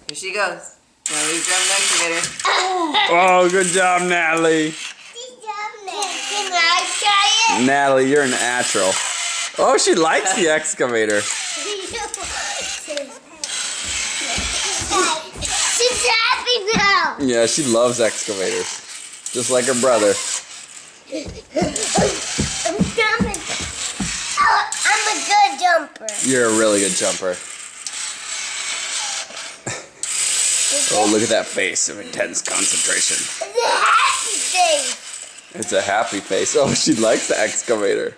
Here she goes. Natalie's driving the excavator. Oh, good job, Natalie. Can I try it? Natalie, you're a natural. Oh, she likes the excavator. She's happy now. Yeah, she loves excavators. Just like her brother. I'm jumping. I'm a good jumper. You're a really good jumper. Oh, look at that face of intense concentration. It's a happy thing. It's a happy face. Oh, she likes the excavator.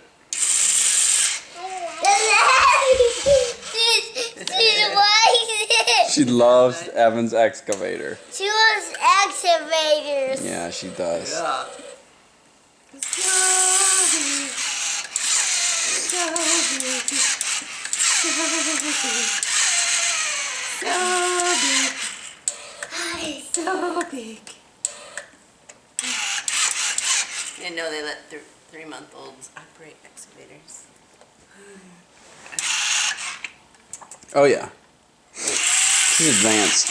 She loves Evan's excavator. She loves excavators. Yeah, she does. Yeah. So big. Didn't know they let 3-month-olds operate excavators. Oh, yeah. She's advanced.